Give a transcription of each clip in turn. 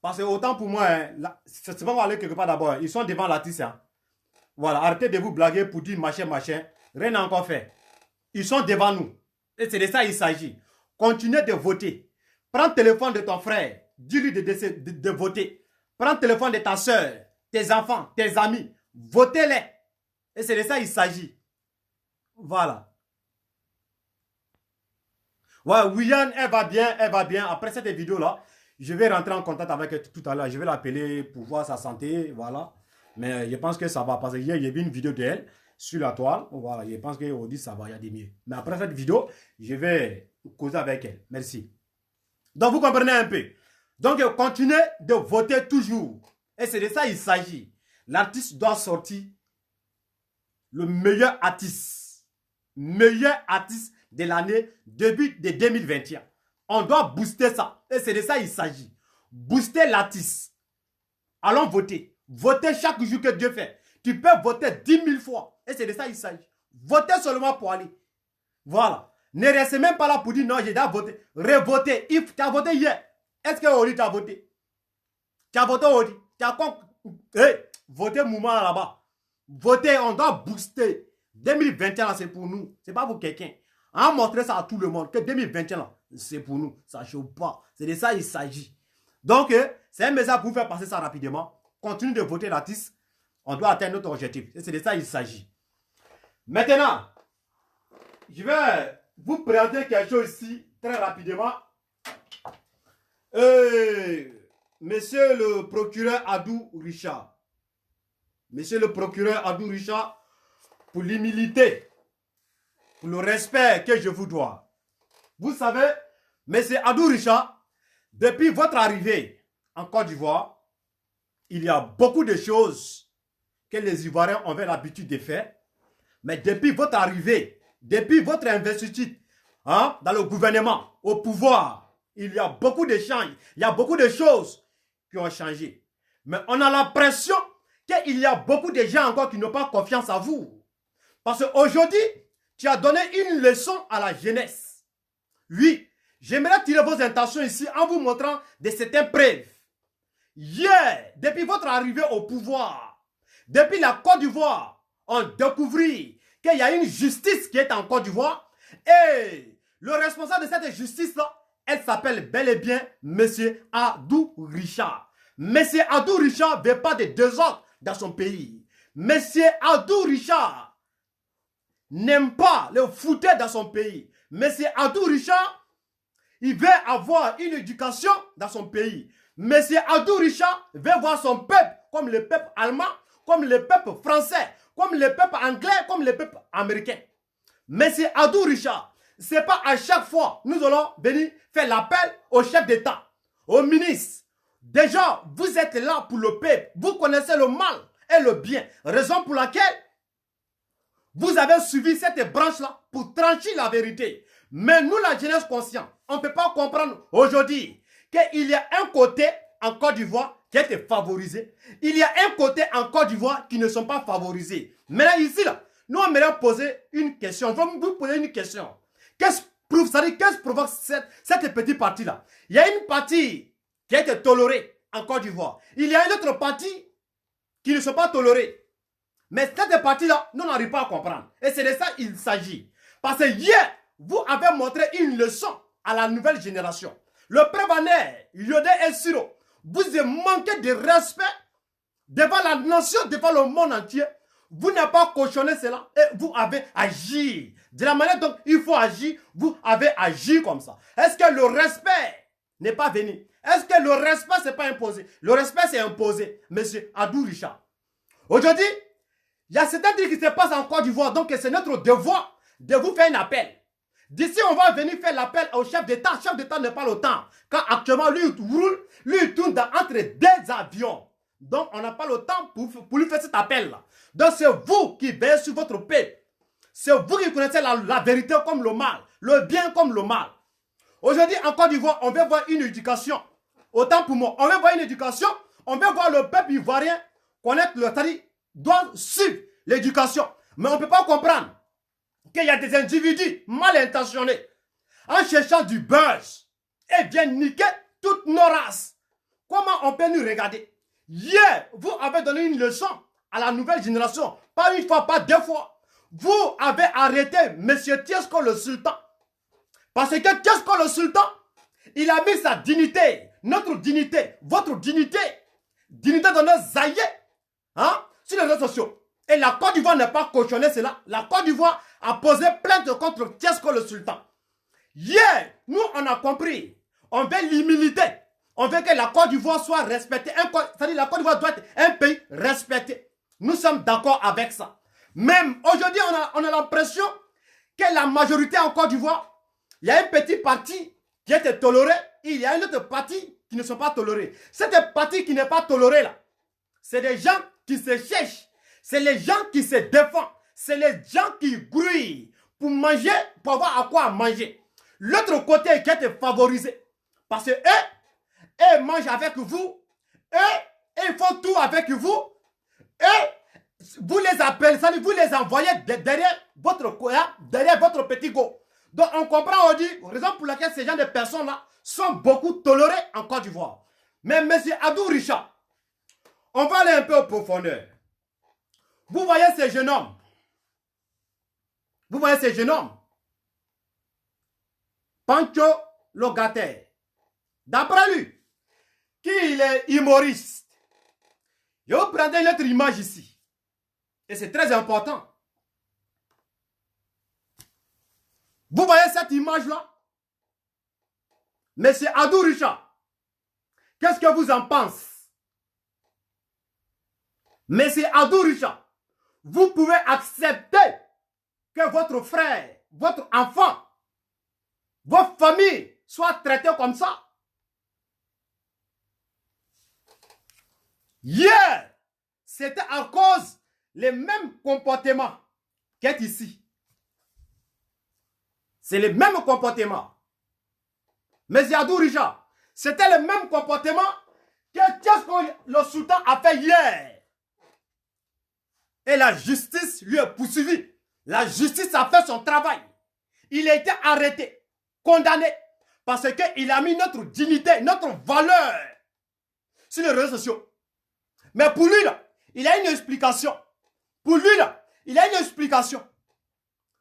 Parce que autant pour moi, hein, c'est pas qu'on va aller quelque part d'abord. Ils sont devant l'artiste. Hein. Voilà, arrêtez de vous blaguer pour dire machin, machin. Rien n'a encore fait. Ils sont devant nous. Et c'est de ça qu'il s'agit. Continuez de voter. Prends le téléphone de ton frère. Dis-lui de voter. Prends le téléphone de ta soeur, tes enfants, tes amis. Votez-les. Et c'est de ça qu'il s'agit. Voilà. Ouais, William, elle va bien, elle va bien. Après cette vidéo-là, je vais rentrer en contact avec elle tout à l'heure. Je vais l'appeler pour voir sa santé. Voilà. Mais je pense que ça va passer. Hier, j'ai vu une vidéo d'elle sur la toile. Voilà, je pense qu'aujourd'hui, ça va, il y a des mieux. Mais après cette vidéo, je vais causer avec elle. Merci. Donc, vous comprenez un peu. Donc, continuez de voter toujours. Et c'est de ça qu'il s'agit. L'artiste doit sortir le meilleur artiste. Meilleur artiste de l'année début de 2021. On doit booster ça. Et c'est de ça qu'il s'agit. Booster l'artiste. Allons voter. Votez chaque jour que Dieu fait. Tu peux voter 10 000 fois. Et c'est de ça qu'il s'agit. Votez seulement pour aller. Voilà. Ne restez même pas là pour dire non, j'ai déjà voté. Revoter. Tu as voté hier. Est-ce qu'aujourd'hui tu as voté? Tu as voté aujourd'hui. Tu as voté mouvement là-bas. Votez, on doit booster. 2021 c'est pour nous. C'est pas pour quelqu'un. On montrer ça à tout le monde. Que 2021 c'est pour nous. Ça ne chauffe pas. C'est de ça qu'il s'agit. Donc, c'est un message pour vous faire passer ça rapidement. Continue de voter l'artiste. On doit atteindre notre objectif. Et c'est de ça qu'il s'agit. Maintenant, je vais vous présenter quelque chose ici, très rapidement. Monsieur le procureur Adou Richard. Monsieur le procureur Adou Richard, pour l'humilité, pour le respect que je vous dois. Vous savez, monsieur Adou Richard, depuis votre arrivée en Côte d'Ivoire, il y a beaucoup de choses que les Ivoiriens ont l'habitude de faire. Mais depuis votre arrivée, depuis votre investiture dans le gouvernement, au pouvoir, il y a beaucoup de changements, il y a beaucoup de choses qui ont changé. Mais on a l'impression qu'il y a beaucoup de gens encore qui n'ont pas confiance en vous. Parce qu'aujourd'hui, tu as donné une leçon à la jeunesse. Oui, j'aimerais tirer vos intentions ici en vous montrant de certaines preuves. Hier, depuis votre arrivée au pouvoir, depuis la Côte d'Ivoire, on découvrit qu'il y a une justice qui est en Côte d'Ivoire et le responsable de cette justice-là, elle s'appelle bel et bien M. Adou Richard. M. Adou Richard ne veut pas de désordre dans son pays. M. Adou Richard n'aime pas le fouteur dans son pays. M. Adou Richard, il veut avoir une éducation dans son pays. M. Adou Richard veut voir son peuple comme le peuple allemand, comme le peuple français, comme le peuple anglais, comme le peuple américain. Mais c'est Adou Richard. Ce n'est pas à chaque fois nous allons venir faire l'appel au chef d'État, au ministre. Déjà, vous êtes là pour le peuple. Vous connaissez le mal et le bien. Raison pour laquelle vous avez suivi cette branche-là pour trancher la vérité. Mais nous, la jeunesse consciente, on ne peut pas comprendre aujourd'hui qu'il y a un côté en Côte d'Ivoire qui a été favorisé. Il y a un côté en Côte d'Ivoire qui ne sont pas favorisés. Maintenant, ici, là, nous, on aimerait poser une question. Je vais vous poser une question. Qu'est-ce que provoque cette petite partie-là? Il y a une partie qui a été tolérée en Côte d'Ivoire. Il y a une autre partie qui ne sont pas tolérées. Mais cette partie-là, nous n'arrivons pas à comprendre. Et c'est de ça qu'il s'agit. Parce que hier, vous avez montré une leçon à la nouvelle génération. Le prévanaire, Yodé et Siro, vous avez manqué de respect devant la nation, devant le monde entier. Vous n'avez pas cautionné cela et vous avez agi. De la manière dont il faut agir, vous avez agi comme ça. Est-ce que le respect n'est pas venu? Est-ce que le respect n'est pas imposé? Le respect c'est imposé, monsieur Adou Richard. Aujourd'hui, il y a certains trucs qui se passent en Côte d'Ivoire, donc c'est notre devoir de vous faire un appel. D'ici, on va venir faire l'appel au chef d'État. Le chef d'État n'est pas le temps. Quand actuellement, lui, il tourne entre deux avions. Donc, on n'a pas le temps pour lui faire cet appel-là. Donc, c'est vous qui veillez sur votre peuple. C'est vous qui connaissez la vérité comme le mal, le bien comme le mal. Aujourd'hui, en Côte d'Ivoire, on veut voir une éducation. Autant pour moi, on veut voir une éducation. On veut voir le peuple ivoirien connaître le tari, doit suivre l'éducation. Mais on ne peut pas comprendre qu'il y a des individus mal intentionnés en cherchant du buzz et viennent niquer toutes nos races. Comment on peut nous regarder? Hier, vous avez donné une leçon à la nouvelle génération. Pas une fois, pas deux fois. Vous avez arrêté M. Tiesko le Sultan. Parce que Tiesko le Sultan, il a mis sa dignité, notre dignité, votre dignité, dignité de nos aïeux, hein, sur les réseaux sociaux. Et la Côte d'Ivoire n'est pas cautionné cela. La Côte d'Ivoire a posé plainte contre Tiesko le Sultan. Hier, nous, on a compris. On veut l'humilité. On veut que la Côte d'Ivoire soit respectée. C'est-à-dire la Côte d'Ivoire doit être un pays respecté. Nous sommes d'accord avec ça. Même aujourd'hui, on a l'impression que la majorité en Côte d'Ivoire, il y a un petit parti qui est toléré, et il y a un autre parti qui ne sont pas tolérés. Cette partie qui n'est pas tolérée là, c'est des gens qui se cherchent, c'est les gens qui se défendent, c'est les gens qui grouillent pour manger, pour avoir à quoi manger. L'autre côté qui est favorisé, parce que eux mangent avec vous, eux, ils font tout avec vous, et vous les appelez, vous les envoyez derrière votre petit go. Donc on comprend, on dit, raison pour laquelle ces gens de personnes-là sont beaucoup tolérés en Côte d'Ivoire. Mais M. Adou Richard, on va aller un peu en profondeur. Vous voyez ces jeunes hommes. Vous voyez ces jeunes hommes. Pancho Logataire. D'après lui, qu'il est humoriste. Je vais vous prendre une autre image ici. Et c'est très important. Vous voyez cette image-là? Monsieur Adou Richard, qu'est-ce que vous en pensez? Monsieur Adou Richard, vous pouvez accepter que votre frère, votre enfant, votre famille soit traitée comme ça? Hier, c'était à cause les mêmes comportements qui est ici. C'est le même comportement. Mais Adou Richard, c'était le même comportement que le sultan a fait hier. Et la justice lui a poursuivi. La justice a fait son travail. Il a été arrêté, condamné, parce qu'il a mis notre dignité, notre valeur sur les réseaux sociaux. Mais pour lui, là, il a une explication. Pour lui, là, il a une explication.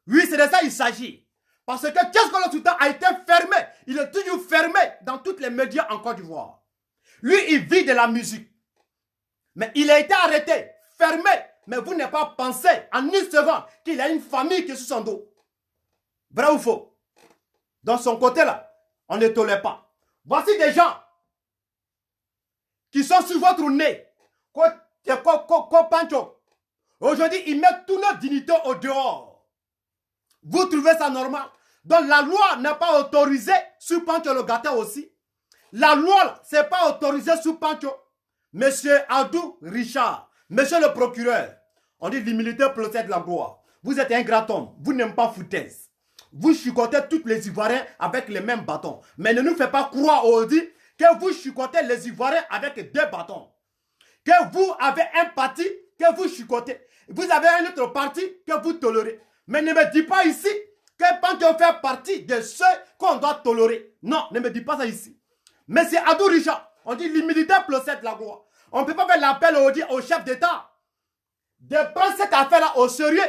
Oui, c'est de ça qu'il s'agit. Parce que le sultan a été fermé. Il est toujours fermé dans tous les médias en Côte d'Ivoire. Lui, il vit de la musique. Mais il a été arrêté, fermé. Mais vous n'avez pas pensé en une seconde qu'il a une famille qui est sur son dos. Vrai ou faux? Dans son côté là, on ne tolère pas. Voici des gens qui sont sur votre nez. Aujourd'hui, ils mettent toute notre dignité au dehors. Vous trouvez ça normal? Donc la loi n'est pas autorisée sur Pancho Logataire aussi. La loi, c'est pas autorisé sur Pancho. Monsieur Adou Richard, monsieur le procureur, on dit l'humilité procède de la gloire. Vous êtes un grand homme, vous n'aimez pas foutaise. Vous chicotez tous les Ivoiriens avec les mêmes bâtons. Mais ne nous faites pas croire aujourd'hui que vous chicotez les Ivoiriens avec deux bâtons. Que vous avez un parti que vous chicotez. Vous avez un autre parti que vous tolérez. Mais ne me dites pas ici que Pancho fait partie de ceux qu'on doit tolérer. Non, ne me dites pas ça ici. Mais c'est Adou Richard. On dit l'humilité procède de la gloire. On ne peut pas faire l'appel au chef d'État de prendre cette affaire-là au sérieux.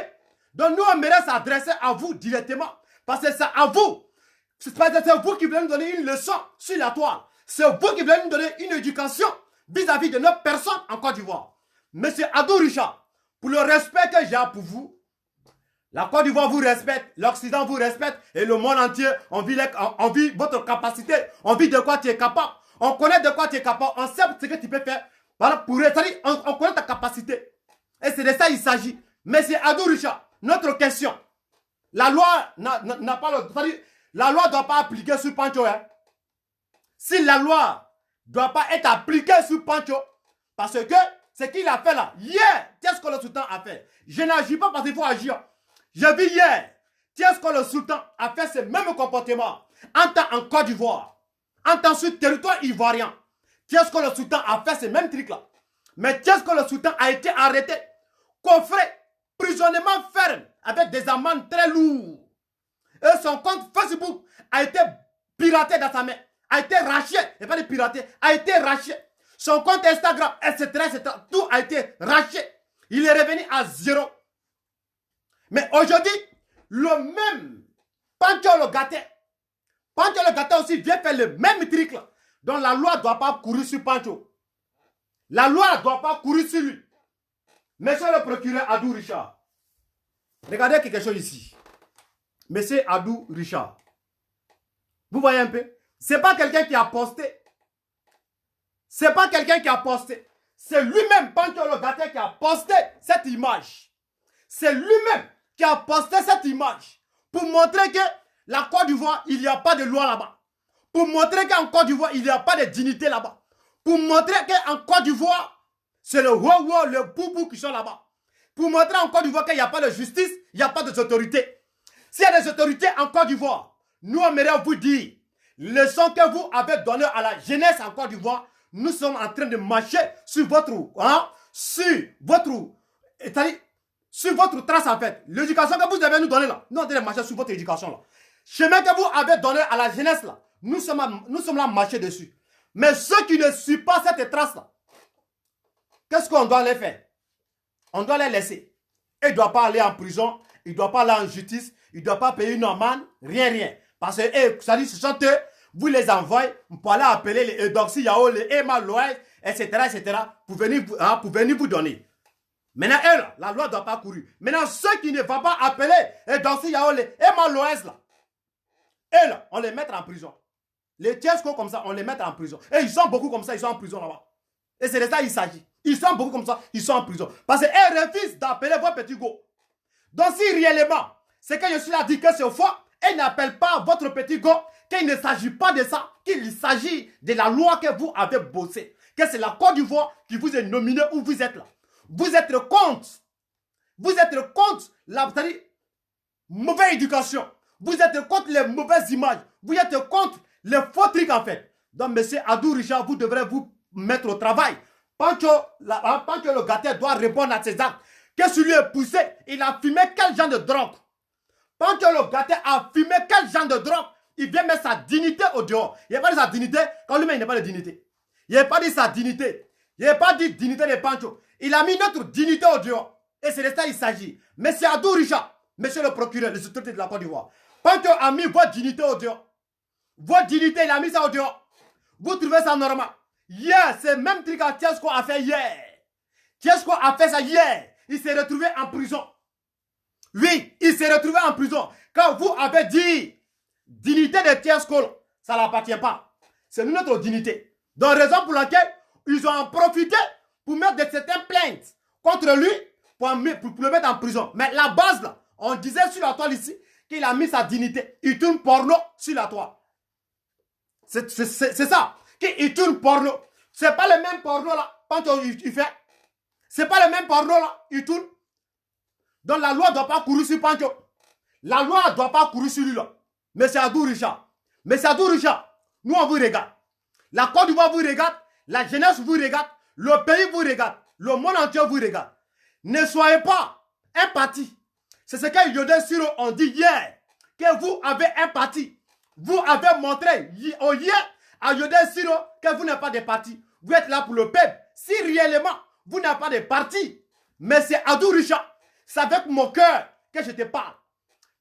Donc nous, on mérite s'adresser à vous directement. Parce que c'est à vous. C'est vous qui voulez nous donner une leçon sur la toile. C'est vous qui voulez nous donner une éducation vis-à-vis de notre personne en Côte d'Ivoire. Monsieur Adou Richard, pour le respect que j'ai pour vous, la Côte d'Ivoire vous respecte, l'Occident vous respecte et le monde entier, on vit votre capacité, on vit de quoi tu es capable. On connaît de quoi tu es capable, on sait ce que tu peux faire. Voilà, on connaît ta capacité. Et c'est de ça qu'il s'agit. Mais c'est Adou Richard, notre question. La loi n'a pas le... La loi ne doit pas appliquer sur Pancho. Hein. Si la loi ne doit pas être appliquée sur Pancho, parce que ce qu'il a fait là, hier, qu'est-ce que le sultan a fait? Je n'agis pas parce qu'il faut agir. J'ai vu hier, qu'est-ce que le sultan a fait ce même comportement en Côte d'Ivoire, en tant sur le territoire ivoirien. Qu'est-ce que le sultan a fait ce même truc là? Mais qu'est-ce que le sultan a été arrêté, coffré, prisonnièrement ferme, avec des amendes très lourdes. Et son compte Facebook a été piraté dans sa main, a été racheté, et pas de piraté, a été racheté. son compte Instagram, etc., etc. Tout a été racheté. Il est revenu à zéro. Mais aujourd'hui, le même Pancho le Gâté aussi vient faire le même truc là. Donc la loi ne doit pas courir sur Pancho. La loi ne doit pas courir sur lui. Monsieur le procureur Adou Richard, regardez quelque chose ici. Monsieur Adou Richard, vous voyez un peu? Ce n'est pas quelqu'un qui a posté. C'est pas quelqu'un qui a posté. C'est lui-même, Pancho le Gâté, qui a posté cette image. C'est lui-même qui a posté cette image pour montrer que la Côte d'Ivoire, il n'y a pas de loi là-bas. Pour montrer qu'en Côte d'Ivoire, il n'y a pas de dignité là-bas. Pour montrer qu'en Côte d'Ivoire, c'est le wow, le boubou qui sont là-bas. Pour montrer en Côte d'Ivoire qu'il n'y a pas de justice, il n'y a pas d'autorité. S'il y a des autorités en Côte d'Ivoire, nous aimerions vous dire, les leçons que vous avez données à la jeunesse en Côte d'Ivoire, nous sommes en train de marcher sur votre, sur votre trace en fait. L'éducation que vous avez nous donner là, nous sommes en train de marcher sur votre éducation là. Chemin que vous avez donné à la jeunesse là, nous sommes là marcher dessus. Mais ceux qui ne suivent pas cette trace là, qu'est-ce qu'on doit les faire? On doit les laisser. Ils ne doivent pas aller en prison, ils ne doivent pas aller en justice, ils ne doivent pas payer une amende, rien. Parce que ça dit, ce sont eux, vous les envoyez pour aller appeler les Edoxy Yao, les Emma Loès, etc., pour venir vous donner. Maintenant, eux, là, la loi ne doit pas courir. Maintenant, ceux qui ne vont pas appeler Edoxy Yao, les Emma Loès, là, eux, là, on les met en prison. Les Tiesco comme ça, on les met en prison. Et ils sont beaucoup comme ça, ils sont en prison là-bas. Et c'est de ça qu'il s'agit. Ils sont beaucoup comme ça, ils sont en prison. Parce qu'ils refusent d'appeler vos petits go. Donc si réellement, c'est que je suis là dit que c'est faux, et n'appelle pas votre petit go, qu'il ne s'agit pas de ça, qu'il s'agit de la loi que vous avez bossé. Que c'est la Côte d'Ivoire qui vous est nominée où vous êtes là. Vous êtes contre. Vous êtes contre la mauvaise éducation. Vous êtes contre les mauvaises images. Vous êtes contre les faux trucs en fait. Donc, monsieur Adou Richard, vous devrez vous mettre au travail. Pancho le Gâté doit répondre à ses actes. Qu'est-ce qui lui est poussé? Il a fumé quel genre de drogue? Pancho le Gâté a fumé quel genre de drogue? Il vient mettre sa dignité au dehors. Il n'a pas dit sa dignité. Quand lui-même, il n'a pas de dignité. Il n'a pas dit sa dignité. Il n'a pas dit dignité de Pancho. Il a mis notre dignité au dehors. Et c'est de ça qu'il s'agit. Monsieur Adou Richard, monsieur le procureur, les autorités de la Côte d'Ivoire, Pancho a mis votre dignité au dehors. Votre dignité, il a mis ça au dehors. Vous trouvez ça normal? Hier, c'est le même truc que Tiesco a fait hier. Tiesco a fait ça hier. Il s'est retrouvé en prison. Oui, il s'est retrouvé en prison. Quand vous avez dit dignité de Tiesco, ça ne l'appartient pas. C'est notre dignité. Donc, raison pour laquelle ils ont en profité pour mettre de certaines plaintes contre lui pour le mettre en prison. Mais la base, là, on disait sur la toile ici qu'il a mis sa dignité. Il tourne porno sur la toile. C'est ça. Il tourne porno. C'est pas le même porno là. Quand il fait. C'est pas le même porno là. Il tourne. Donc la loi ne doit pas courir sur Pancho. La loi ne doit pas courir sur lui là. Monsieur Adou Richard. Monsieur Adou Richard. Nous on vous regarde. La Côte d'Ivoire vous regarde. La jeunesse vous regarde. Le pays vous regarde. Le monde entier vous regarde. Ne soyez pas un parti. C'est ce que Yodé Siro ont dit hier. Que vous avez un parti. Vous avez montré hier à Yodé Siro que vous n'êtes pas de parti. Vous êtes là pour le peuple. Si réellement vous n'avez pas de parti, mais c'est Adou Richard, c'est avec mon cœur que je te parle.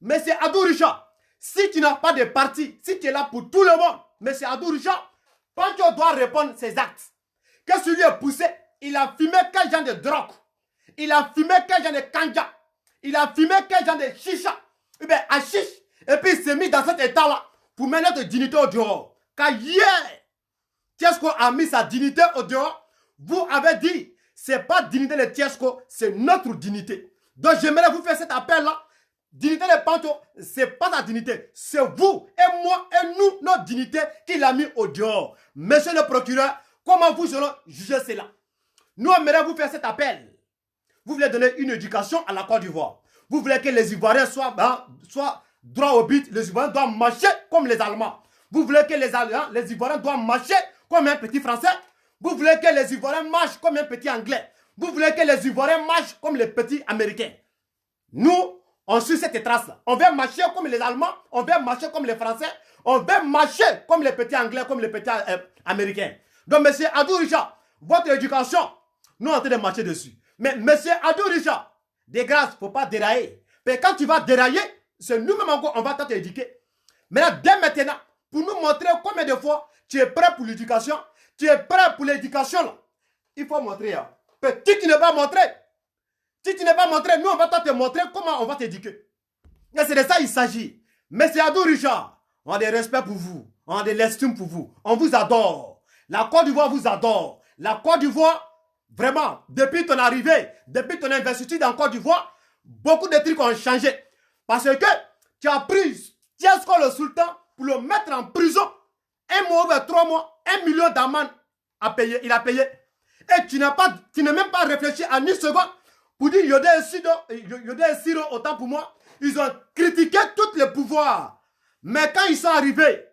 Mais c'est Adou Richard, si tu n'as pas de parti, si tu es là pour tout le monde, mais c'est Adou Richard, Pancho doit répondre ses actes. Que celui est poussé, il a fumé quel genre de drogue, il a fumé quel genre de kanja, il a fumé quel genre de chicha, et bien hachiche, et puis il s'est mis dans cet état-là pour mettre notre dignité au dehors. Car hier, Tiesco a mis sa dignité au dehors, vous avez dit, ce n'est pas dignité de Tiesco, c'est notre dignité. Donc j'aimerais vous faire cet appel-là. Dignité de Pancho, ce n'est pas sa dignité. C'est vous et moi et nous, notre dignité qu'il a mis au dehors. Monsieur le procureur, comment vous allez juger cela? Nous aimerions vous faire cet appel. Vous voulez donner une éducation à la Côte d'Ivoire. Vous voulez que les Ivoiriens soient droit au but. Les Ivoiriens doivent marcher comme les Allemands. Vous voulez que les Ivoiriens doivent marcher comme un petit Français. Vous voulez que les Ivoiriens marchent comme un petit Anglais. Vous voulez que les Ivoiriens marchent comme les petits Américains. Nous, on suit cette trace-là. On veut marcher comme les Allemands, on veut marcher comme les Français, on veut marcher comme les petits Anglais, comme les petits Américains. Donc, monsieur Adou Richard, votre éducation, nous sommes en train de marcher dessus. Mais monsieur Adou Richard, de grâce, il ne faut pas dérailler. Mais quand tu vas dérailler, c'est nous-mêmes encore, on va t'éduquer. Maintenant, dès maintenant, pour nous montrer combien de fois tu es prêt pour l'éducation, tu es prêt pour l'éducation, il faut montrer. Hein. Si tu ne vas pas montrer, si tu n'es pas montré, nous on va te montrer comment on va t'éduquer. Et c'est de ça qu'il s'agit. Monsieur Adou Richard, on a des respects pour vous, on a de l'estime pour vous, on vous adore. La Côte d'Ivoire vous adore. La Côte d'Ivoire, vraiment, depuis ton arrivée, depuis ton investiture en Côte d'Ivoire, beaucoup de trucs ont changé. Parce que tu as pris Tiesco le sultan pour le mettre en prison. 1 mois ou 3 mois, 1 million d'amende à payer. Il a payé. Et tu n'as même pas réfléchi à une seconde pour dire Yodé et Siro, autant pour moi. Ils ont critiqué tous les pouvoirs. Mais quand ils sont arrivés,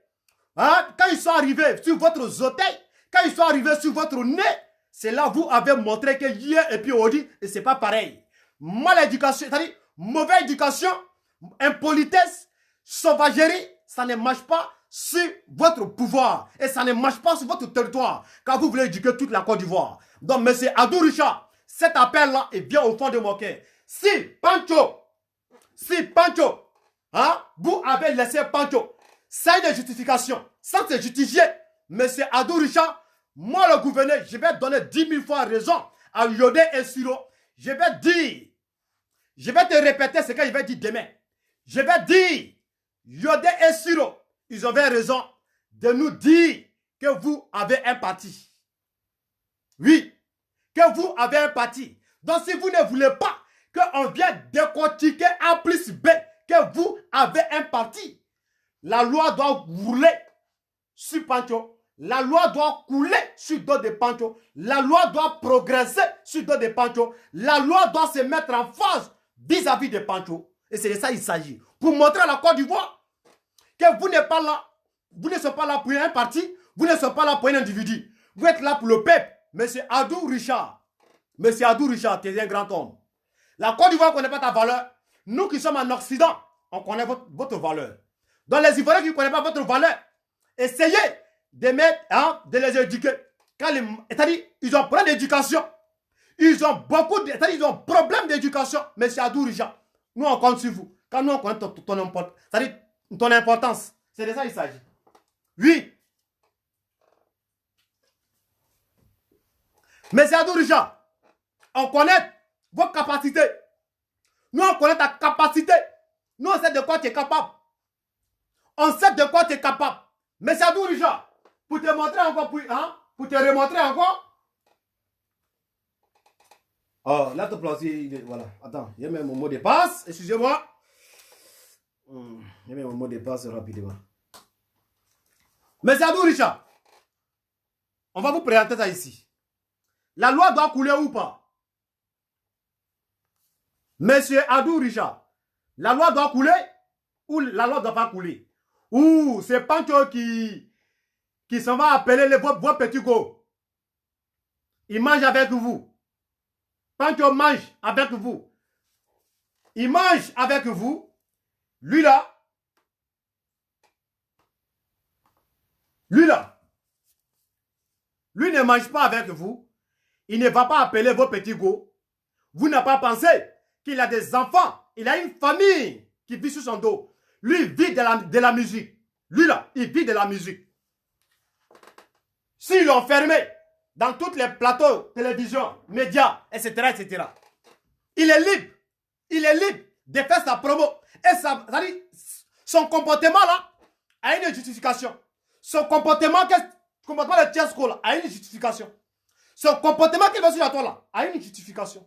hein, quand ils sont arrivés sur votre zotei, quand ils sont arrivés sur votre nez, c'est là vous avez montré que hier et puis aujourd'hui, et c'est pas pareil. Mal éducation, c'est-à-dire mauvaise éducation, impolitesse, sauvagerie, ça ne marche pas sur votre pouvoir et ça ne marche pas sur votre territoire quand vous voulez éduquer toute la Côte d'Ivoire. Donc, monsieur Adou Richard, cet appel-là est bien au fond de mon cœur. Si Pancho, hein, vous avez laissé Pancho, c'est une justification, sans se justifier, monsieur Adou Richard, moi le gouverneur, je vais donner 10 000 fois raison à Yodé et Siro. Je vais te répéter ce que je vais dire demain. Je vais dire, Yodé et Siro, ils avaient raison de nous dire que vous avez un parti. Oui, que vous avez un parti. Donc si vous ne voulez pas qu'on vienne décortiquer A plus B, que vous avez un parti, la loi doit rouler sur Pancho. La loi doit couler sur le dos de Pancho. La loi doit progresser sur le dos de Pancho. La loi doit se mettre en phase vis-à-vis de Pancho. Et c'est de ça qu'il s'agit. Pour montrer à la Côte d'Ivoire que vous n'êtes pas là. Vous ne serez pas là pour un parti. Vous ne serez pas là pour un individu. Vous êtes là pour le peuple. Monsieur Adou Richard. Monsieur Adou Richard, tu es un grand homme. La Côte d'Ivoire ne connaît pas ta valeur. Nous qui sommes en Occident, on connaît votre valeur. Dans les Ivoiriens qui ne connaissent pas votre valeur, essayez de mettre, hein, de les éduquer. C'est-à-dire, ils ont problème d'éducation. Ils ont beaucoup de, c'est-à-dire, ils ont problème d'éducation. Mais c'est Adou Richard. Nous, on compte sur vous. Quand nous, on connaît ton importance. C'est de ça qu'il s'agit. Oui. Mais c'est Adou Richard. On connaît vos capacités. Nous, on connaît ta capacité. Nous, on sait de quoi tu es capable. On sait de quoi tu es capable. Mais c'est Adou Richard. Pour te montrer encore, pour te remontrer encore. Oh, là, tu places. Voilà. Attends, il y a même mon mot de passe. Excusez-moi. Il y a même mon mot de passe rapidement. Mais c'est Adou Richard. On va vous présenter ça ici. La loi doit couler ou pas? Monsieur Adou Richard, la loi doit couler ou la loi ne doit pas couler? Ou c'est Pancho qui s'en va appeler vos petits go. Il mange avec vous. Pancho mange avec vous. Il mange avec vous. Lui là. Lui ne mange pas avec vous. Il ne va pas appeler vos petits go. Vous n'avez pas pensé qu'il a des enfants. Il a une famille qui vit sur son dos. Lui, il vit de la musique. Lui là, il vit de la musique. S'ils l'ont fermé dans tous les plateaux, télévision, médias, etc., etc., il est libre. Il est libre de faire sa promo. Et ça dit, son comportement là a une justification. Son comportement de Tiesco là a une justification. Son comportement qu'il va sur la toile là a une justification.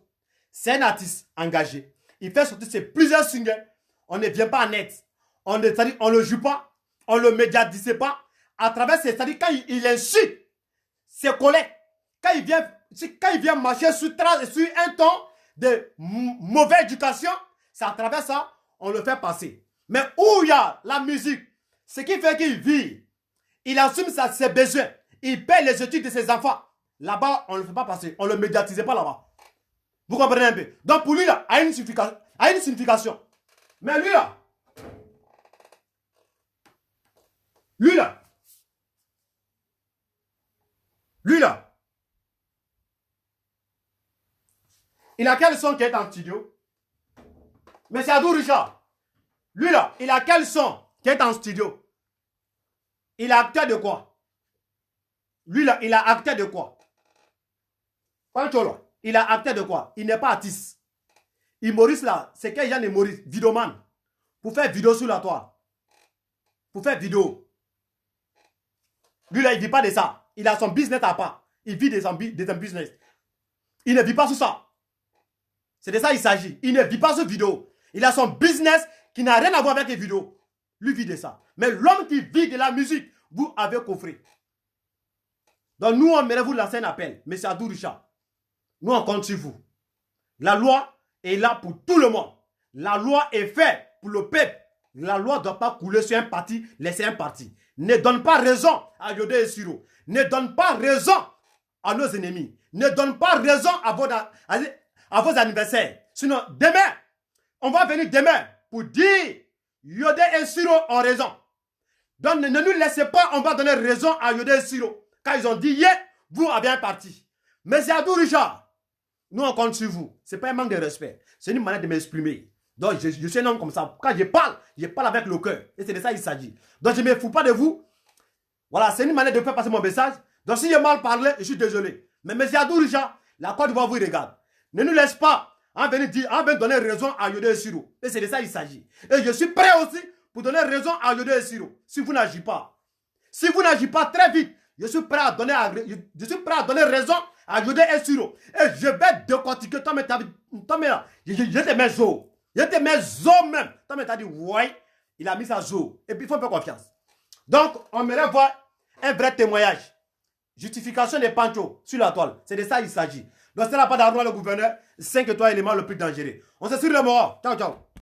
C'est un artiste engagé. Il fait sortir plusieurs singles. On ne vient pas en net. On ne le joue pas. On ne le médiatise pas. À travers c'est-à-dire quand il insulte ses collègues, quand il vient marcher sur un ton de mauvaise éducation, c'est à travers ça, on le fait passer. Mais où il y a la musique, ce qui fait qu'il vit, il assume ses besoins, il paie les études de ses enfants. Là-bas, on ne le fait pas passer, on ne le médiatise pas là-bas. Vous comprenez un peu? Donc pour lui, là, a une signification. Mais lui, là, Il a quel son qui est en studio? Mais c'est Adou Richard. Lui là, il a quel son qui est en studio? Il a acteur de quoi? Lui là, il a acteur de quoi? Pancho, il a acteur de quoi? Il n'est pas artiste. Humoriste là, c'est quel genre d'humoriste? Vidéoman. Pour faire vidéo sur la toile. Pour faire vidéo. Lui là, il ne vit pas de ça. Il a son business à part. Il vit de son business. Il ne vit pas sur ça. C'est de ça qu'il s'agit. Il ne vit pas sur vidéo. Il a son business qui n'a rien à voir avec les vidéos. Lui vit de ça. Mais l'homme qui vit de la musique, vous avez coffré. Donc nous, on aimerait vous lancer un appel. M. Adou Richard. Nous, on compte sur vous. La loi est là pour tout le monde. La loi est faite pour le peuple. La loi ne doit pas couler sur un parti, laisser un parti. Ne donne pas raison à Yodé et Siro. Ne donne pas raison à nos ennemis. Ne donne pas raison à vos anniversaires. Sinon, demain, on va venir demain pour dire Yodé et Siro ont raison. Donc, ne nous laissez pas, on va donner raison à Yodé et Siro. Quand ils ont dit, yeah, vous avez un parti. Mais c'est Adou Richard. Nous, on compte sur vous. Ce n'est pas un manque de respect. C'est une manière de m'exprimer. Donc, je suis un homme comme ça. Quand je parle avec le cœur. Et c'est de ça qu'il s'agit. Donc, je ne me fous pas de vous. Voilà, c'est une manière de faire passer mon message. Donc, si j'ai mal parlé, je suis désolé. Mais M. Adou Richard, la Côte d'Ivoire vous regarde. Ne nous laisse pas en venir donner raison à Yodé et Siro. Et c'est de ça qu'il s'agit. Et je suis prêt aussi pour donner raison à Yodé et Siro. Si vous n'agissez pas. Si vous n'agissez pas très vite, je suis prêt à donner raison à Yodé et Siro. Et je vais décortiquer. Je te mets zo. Je te mets zo même. Toi, tu as dit, ouais, il a mis sa zo. Et puis, il faut faire confiance. Donc, on aimerait voir un vrai témoignage. Justification des panchos sur la toile. C'est de ça qu'il s'agit. Donc, c'est la part d'Aroua, le gouverneur. 5 étoiles éléments le plus dangereux. On se suit le mort. Ciao, ciao.